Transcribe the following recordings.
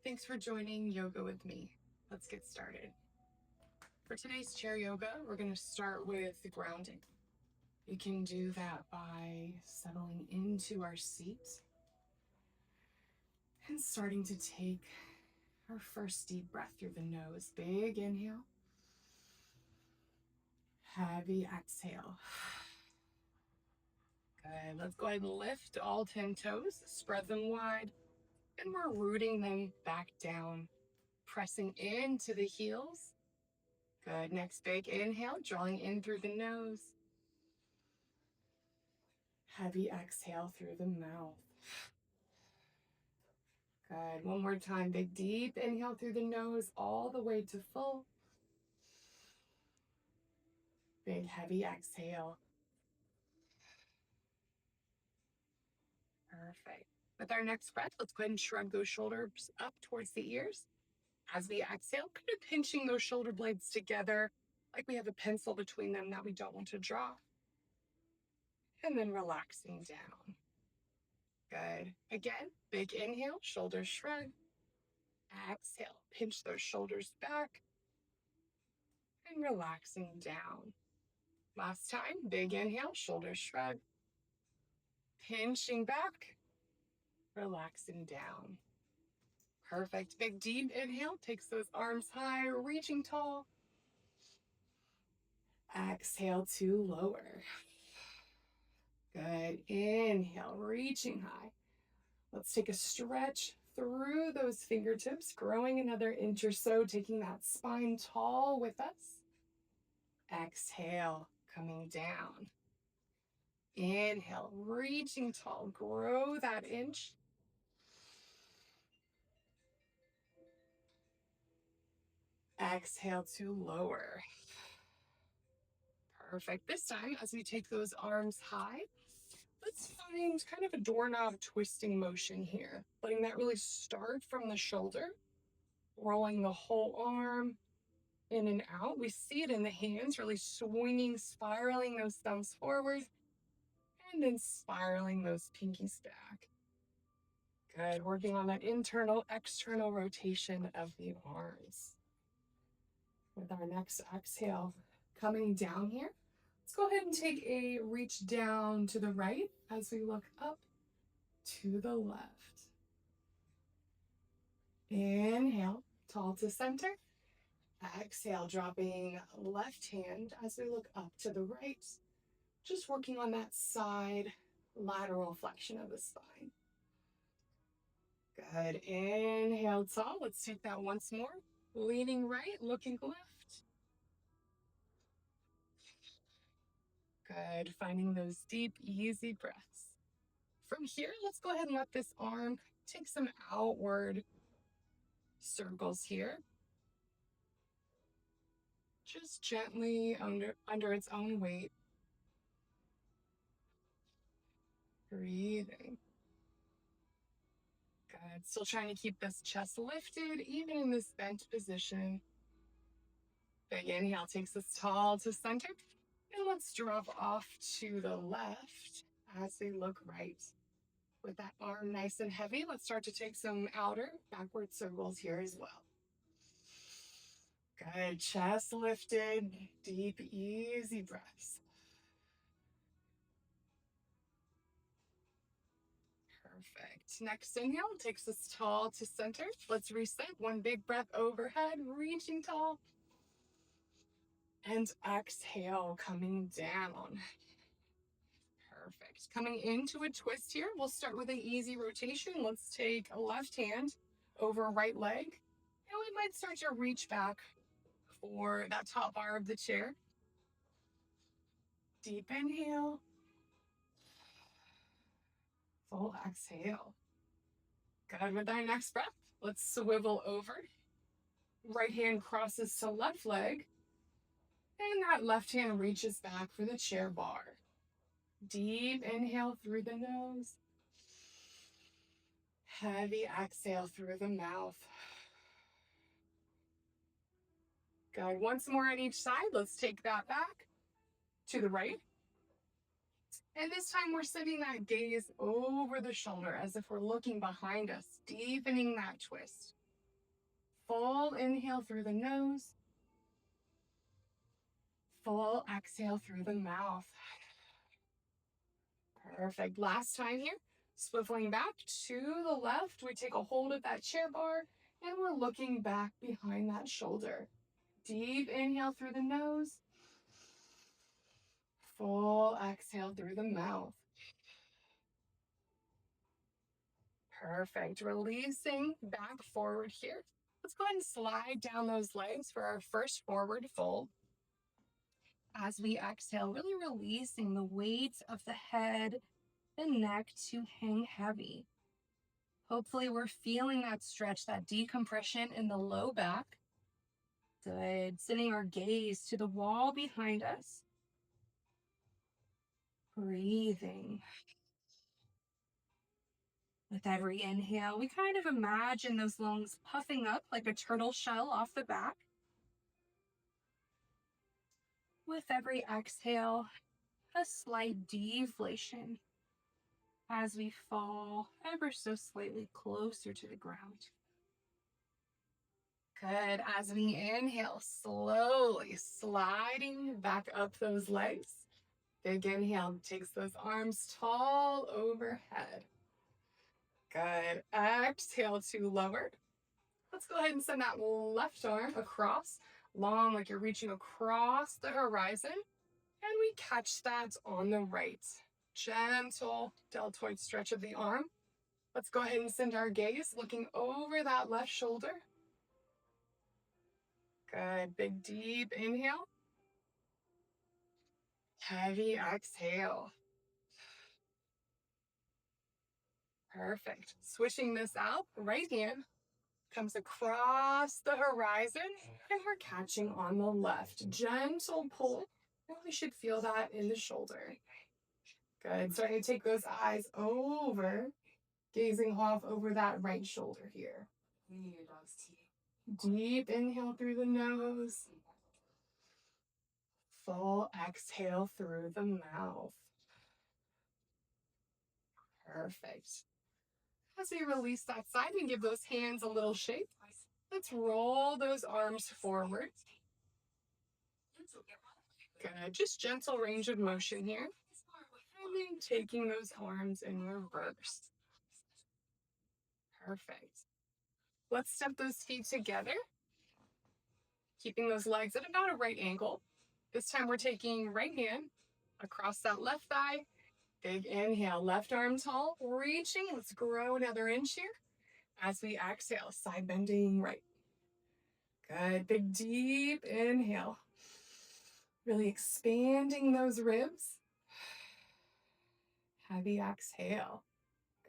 Thanks for joining yoga with me. Let's get started. For today's chair yoga, we're going to start with the grounding. We can do that by settling into our seat and starting to take our first deep breath through the nose. Big inhale, heavy exhale. Good. Let's go ahead and lift all 10 toes, spread them wide, and we're rooting them back down, pressing into the heels. Good. Next big inhale, drawing in through the nose. Heavy exhale through the mouth. Good. One more time. Big deep inhale through the nose all the way to full. Big heavy exhale. Perfect. With our next breath, let's go ahead and shrug those shoulders up towards the ears. As we exhale, kind of pinching those shoulder blades together like we have a pencil between them that we don't want to draw. And then relaxing down. Good. Again, big inhale, shoulders shrug. Exhale, pinch those shoulders back. And relaxing down. Last time, big inhale, shoulders shrug. Pinching back, relaxing down. Perfect. Big deep inhale, takes those arms high, reaching tall. Exhale to lower. Good. Inhale, reaching high. Let's take a stretch through those fingertips, growing another inch or so, taking that spine tall with us. Exhale, coming down. Inhale, reaching tall, grow that inch. Exhale to lower. Perfect. This time, as we take those arms high, let's find kind of a doorknob twisting motion here, letting that really start from the shoulder, rolling the whole arm in and out. We see it in the hands, really swinging, spiraling those thumbs forward, and then spiraling those pinkies back. Good. Working on that internal, external rotation of the arms. With our next exhale, coming down here, let's go ahead and take a reach down to the right as we look up to the left. Inhale, tall to center. Exhale, dropping left hand as we look up to the right. Just working on that side lateral flexion of the spine. Good. Inhale, tall. Let's take that once more. Leaning right, looking left. Good. Finding those deep, easy breaths. From here, let's go ahead and let this arm take some outward circles here. Just gently under its own weight. Breathing. Good. Still trying to keep this chest lifted, even in this bent position. Big inhale takes us tall to center. And let's drop off to the left as we look right. With that arm nice and heavy, let's start to take some outer backward circles here as well. Good. Chest lifted, deep, easy breaths. Perfect. Next inhale takes us tall to center. Let's reset. One big breath overhead, reaching tall. And exhale, coming down. Perfect. Coming into a twist here, we'll start with an easy rotation. Let's take a left hand over right leg. And we might start to reach back for that top bar of the chair. Deep inhale. Full exhale. Good. With our next breath, let's swivel over. Right hand crosses to left leg. And that left hand reaches back for the chair bar. Deep inhale through the nose. Heavy exhale through the mouth. Good. Once more on each side. Let's take that back to the right. And this time we're sending that gaze over the shoulder as if we're looking behind us, deepening that twist. Full inhale through the nose. Full exhale through the mouth. Perfect. Last time here. Swiveling back to the left. We take a hold of that chair bar and we're looking back behind that shoulder. Deep inhale through the nose. Full exhale through the mouth. Perfect. Releasing back forward here. Let's go ahead and slide down those legs for our first forward fold. As we exhale, really releasing the weight of the head, the neck to hang heavy. Hopefully we're feeling that stretch, that decompression in the low back. Good. Sending our gaze to the wall behind us. Breathing. With every inhale, we kind of imagine those lungs puffing up like a turtle shell off the back. With every exhale, a slight deflation as we fall ever so slightly closer to the ground. Good. As we inhale, slowly sliding back up those legs. Big inhale takes those arms tall overhead. Good. Exhale to lower. Let's go ahead and send that left arm across, long like you're reaching across the horizon. And we catch that on the right. Gentle deltoid stretch of the arm. Let's go ahead and send our gaze looking over that left shoulder. Good. Big deep inhale. Heavy exhale. Perfect. Switching this out, right hand comes across the horizon and we're catching on the left. Gentle pull. And we should feel that in the shoulder. Good. Starting to take those eyes over, gazing off over that right shoulder here. Deep inhale through the nose. Full exhale through the mouth. Perfect. As we release that side and give those hands a little shake, let's roll those arms forward. Good. Just gentle range of motion here. And then taking those arms in reverse. Perfect. Let's step those feet together, keeping those legs at about a right angle. This time we're taking right hand across that left thigh. Big inhale, left arm tall, reaching. Let's grow another inch here. As we exhale, side bending right. Good. Big deep inhale. Really expanding those ribs. Heavy exhale.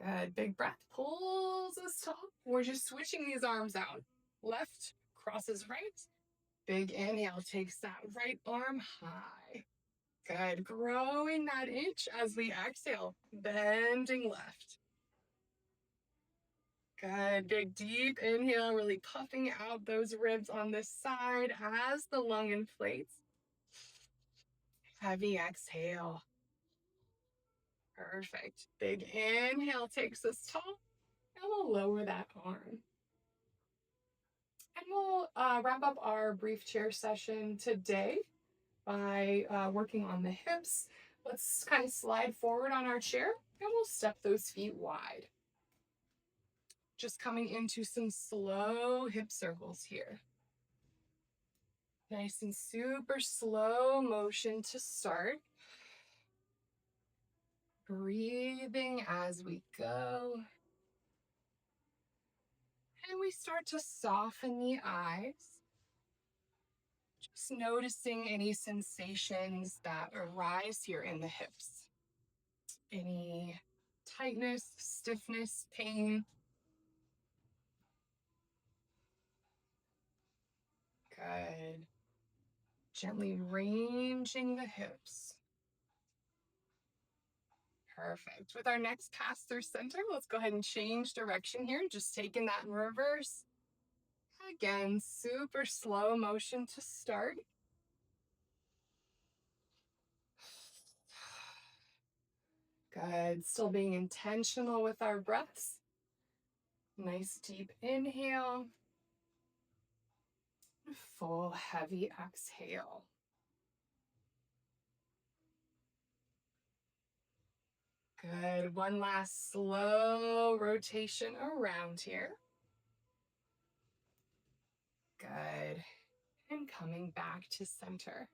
Good. Big breath pulls us tall. We're just switching these arms out. Left crosses right. Big inhale takes that right arm high. Good. Growing that inch as we exhale. Bending left. Good. Big deep inhale, really puffing out those ribs on this side as the lung inflates. Heavy exhale. Perfect. Big inhale takes us tall, and we'll lower that arm. And we'll wrap up our brief chair session today by working on the hips. Let's kind of slide forward on our chair, and we'll step those feet wide. Just coming into some slow hip circles here. Nice and super slow motion to start. Breathing as we go. And we start to soften the eyes. Just noticing any sensations that arise here in the hips. Any tightness, stiffness, pain. Good. Gently ranging the hips. Perfect. With our next pass through center, let's go ahead and change direction here. Just taking that in reverse. Again, super slow motion to start. Good. Still being intentional with our breaths. Nice deep inhale. Full heavy exhale. Good. One last slow rotation around here. Good. And coming back to center.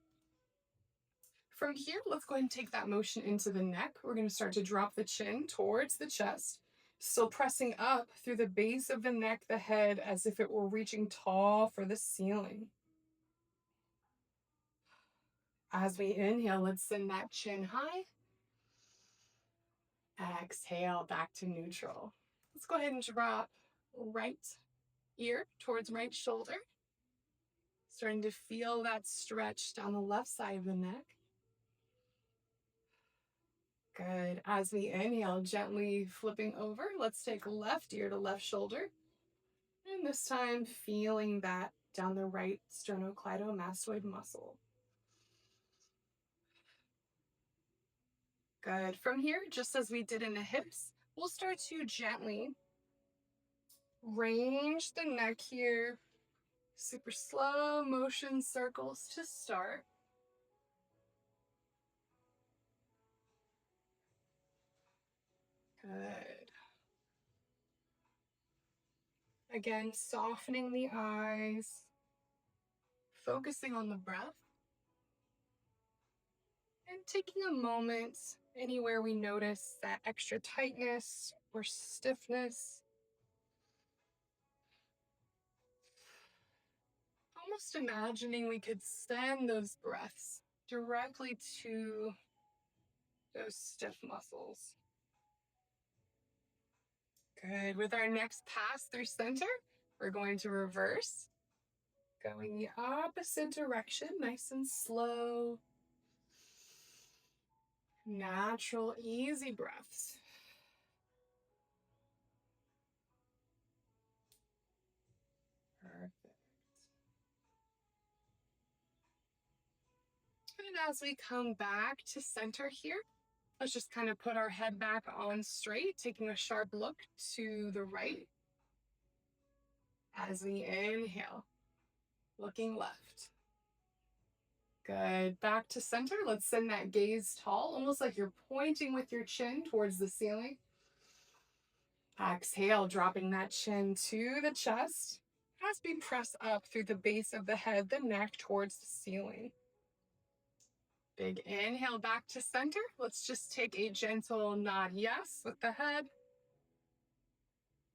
From here, let's go ahead and take that motion into the neck. We're going to start to drop the chin towards the chest, still pressing up through the base of the neck, the head, as if it were reaching tall for the ceiling. As we inhale, let's send that chin high. Exhale, back to neutral. Let's go ahead and drop right ear towards right shoulder. Starting to feel that stretch down the left side of the neck. Good. As we inhale, gently flipping over, let's take left ear to left shoulder. And this time, feeling that down the right sternocleidomastoid muscle. Good. From here, just as we did in the hips, we'll start to gently range the neck here. Super slow motion circles to start. Good. Again, softening the eyes, focusing on the breath, and taking a moment anywhere we notice that extra tightness or stiffness. Almost imagining we could send those breaths directly to those stiff muscles. Good. With our next pass through center, we're going to reverse, going the opposite direction, nice and slow. Natural, easy breaths. Perfect. And as we come back to center here, let's just kind of put our head back on straight, taking a sharp look to the right. As we inhale, looking left. Good. Back to center. Let's send that gaze tall, almost like you're pointing with your chin towards the ceiling. Exhale, dropping that chin to the chest as we press up through the base of the head, the neck towards the ceiling. Big inhale back to center. Let's just take a gentle nod yes with the head.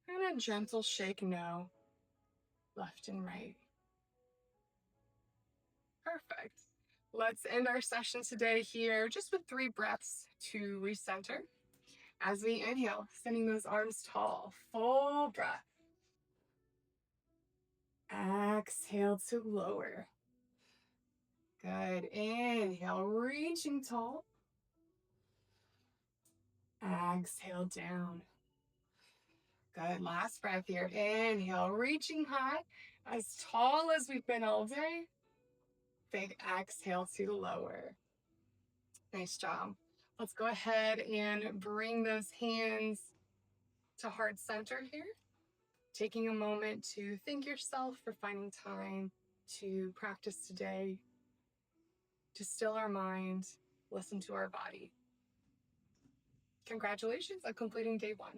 And a gentle shake no, left and right. Perfect. Let's end our session today here just with 3 breaths to recenter. As we inhale, sending those arms tall, full breath. Exhale to lower. Good. Inhale, reaching tall. Exhale down. Good. Last breath here. Inhale, reaching high, as tall as we've been all day. Big exhale to lower. Nice job. Let's go ahead and bring those hands to heart center here. Taking a moment to thank yourself for finding time to practice today, to still our mind, listen to our body. Congratulations on completing day 1.